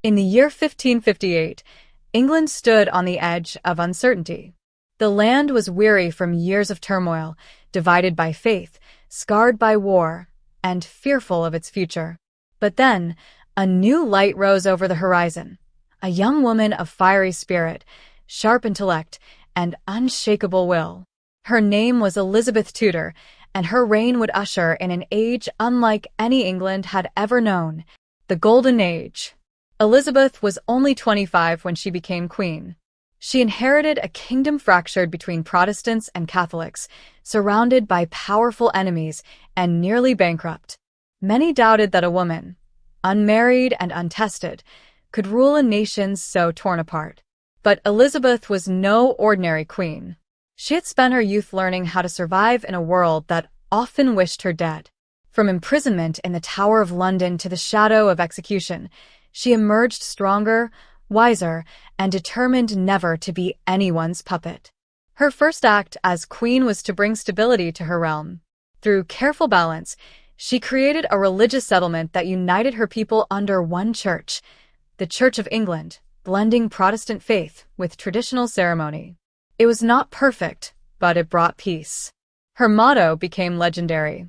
In the year 1558, England stood on the edge of uncertainty. The land was weary from years of turmoil, divided by faith, scarred by war, and fearful of its future. But then, a new light rose over the horizon. A young woman of fiery spirit, sharp intellect, and unshakable will. Her name was Elizabeth Tudor, and her reign would usher in an age unlike any England had ever known, the Golden Age. Elizabeth was only 25 when she became queen. She inherited a kingdom fractured between Protestants and Catholics, surrounded by powerful enemies and nearly bankrupt. Many doubted that a woman, unmarried and untested, could rule a nation so torn apart. But Elizabeth was no ordinary queen. She had spent her youth learning how to survive in a world that often wished her dead. From imprisonment in the Tower of London to the shadow of execution, she emerged stronger, wiser, and determined never to be anyone's puppet. Her first act as queen was to bring stability to her realm. Through careful balance, she created a religious settlement that united her people under one church, the Church of England, blending Protestant faith with traditional ceremony. It was not perfect, but it brought peace. Her motto became legendary: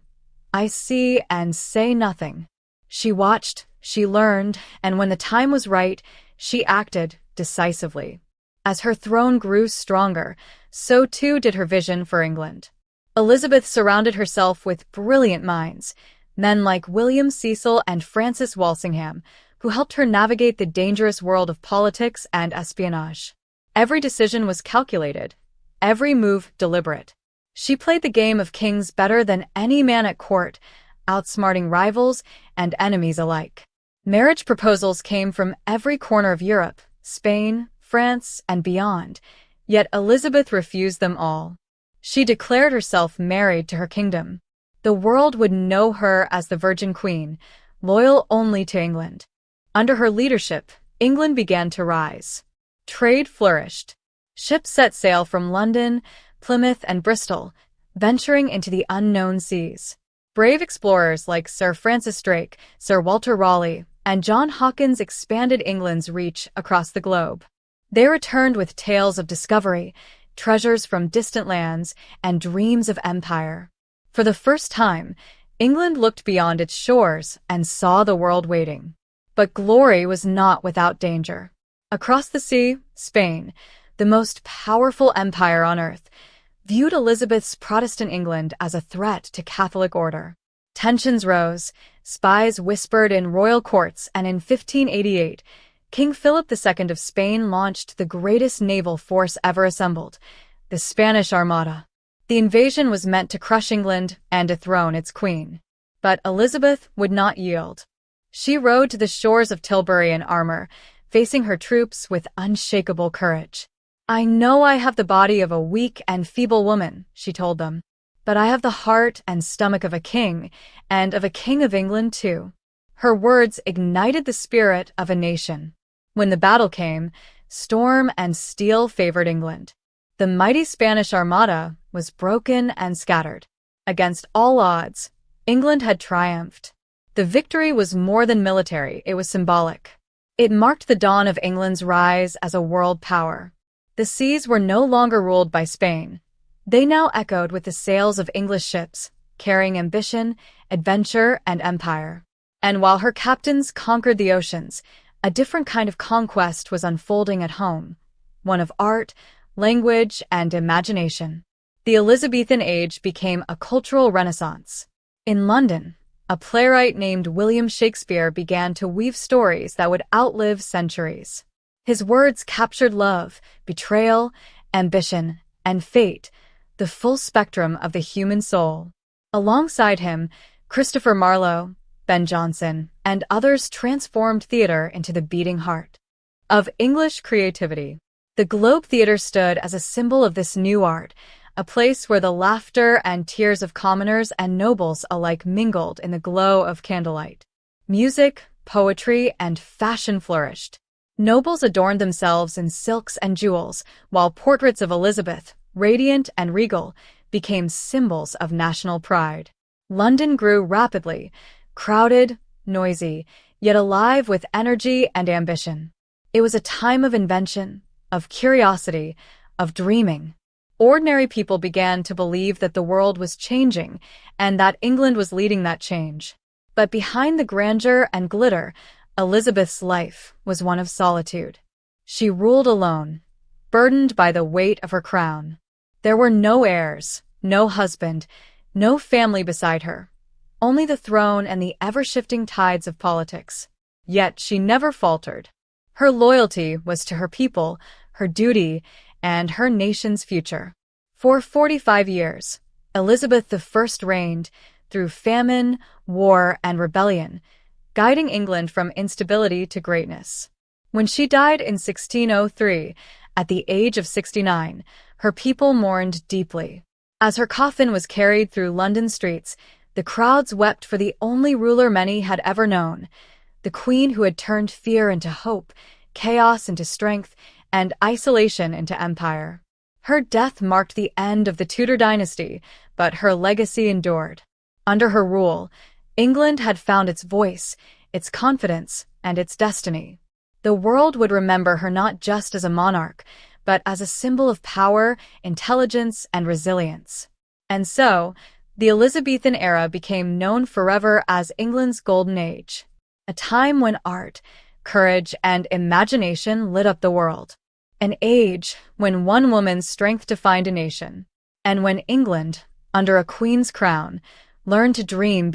"I see and say nothing." She watched, she learned, and when the time was right, she acted decisively. As her throne grew stronger, so too did her vision for England. Elizabeth surrounded herself with brilliant minds, men like William Cecil and Francis Walsingham, who helped her navigate the dangerous world of politics and espionage. Every decision was calculated, every move deliberate. She played the game of kings better than any man at court, outsmarting rivals and enemies alike. Marriage proposals came from every corner of Europe, Spain, France, and beyond, yet Elizabeth refused them all. She declared herself married to her kingdom. The world would know her as the Virgin Queen, loyal only to England. Under her leadership, England began to rise. Trade flourished. Ships set sail from London, Plymouth, and Bristol, venturing into the unknown seas. Brave explorers like Sir Francis Drake, Sir Walter Raleigh, and John Hawkins expanded England's reach across the globe. They returned with tales of discovery, treasures from distant lands, and dreams of empire. For the first time, England looked beyond its shores and saw the world waiting. But glory was not without danger. Across the sea, Spain, the most powerful empire on earth, viewed Elizabeth's Protestant England as a threat to Catholic order. Tensions rose, spies whispered in royal courts, and in 1588, King Philip II of Spain launched the greatest naval force ever assembled, the Spanish Armada. The invasion was meant to crush England and dethrone its queen. But Elizabeth would not yield. She rode to the shores of Tilbury in armor, facing her troops with unshakable courage. "I know I have the body of a weak and feeble woman," she told them, "but I have the heart and stomach of a king, and of a king of England too." Her words ignited the spirit of a nation. When the battle came, storm and steel favored England. The mighty Spanish Armada was broken and scattered. Against all odds, England had triumphed. The victory was more than military, it was symbolic. It marked the dawn of England's rise as a world power. The seas were no longer ruled by Spain. They now echoed with the sails of English ships, carrying ambition, adventure, and empire. And while her captains conquered the oceans, a different kind of conquest was unfolding at home, one of art, language, and imagination. The Elizabethan age became a cultural renaissance. In London, a playwright named William Shakespeare began to weave stories that would outlive centuries. His words captured love, betrayal, ambition, and fate, the full spectrum of the human soul. Alongside him, Christopher Marlowe, Ben Jonson, and others transformed theater into the beating heart of English creativity. The Globe Theatre stood as a symbol of this new art, a place where the laughter and tears of commoners and nobles alike mingled in the glow of candlelight. Music, poetry, and fashion flourished. Nobles adorned themselves in silks and jewels, while portraits of Elizabeth, radiant and regal, became symbols of national pride. London grew rapidly, crowded, noisy, yet alive with energy and ambition. It was a time of invention, of curiosity, of dreaming. Ordinary people began to believe that the world was changing and that England was leading that change. But behind the grandeur and glitter, Elizabeth's life was one of solitude. She ruled alone, burdened by the weight of her crown. There were no heirs, no husband, no family beside her, only the throne and the ever-shifting tides of politics. Yet she never faltered. Her loyalty was to her people, her duty, and her nation's future. For 45 years, Elizabeth I reigned through famine, war, and rebellion, guiding England from instability to greatness. When she died in 1603, at the age of 69, her people mourned deeply. As her coffin was carried through London streets, the crowds wept for the only ruler many had ever known, the queen who had turned fear into hope, chaos into strength, and isolation into empire. Her death marked the end of the Tudor dynasty, but her legacy endured. Under her rule, England had found its voice, its confidence, and its destiny. The world would remember her not just as a monarch, but as a symbol of power, intelligence, and resilience. And so, the Elizabethan era became known forever as England's Golden Age, a time when art, courage, and imagination lit up the world. An age when one woman's strength defined a nation, and when England, under a queen's crown, learned to dream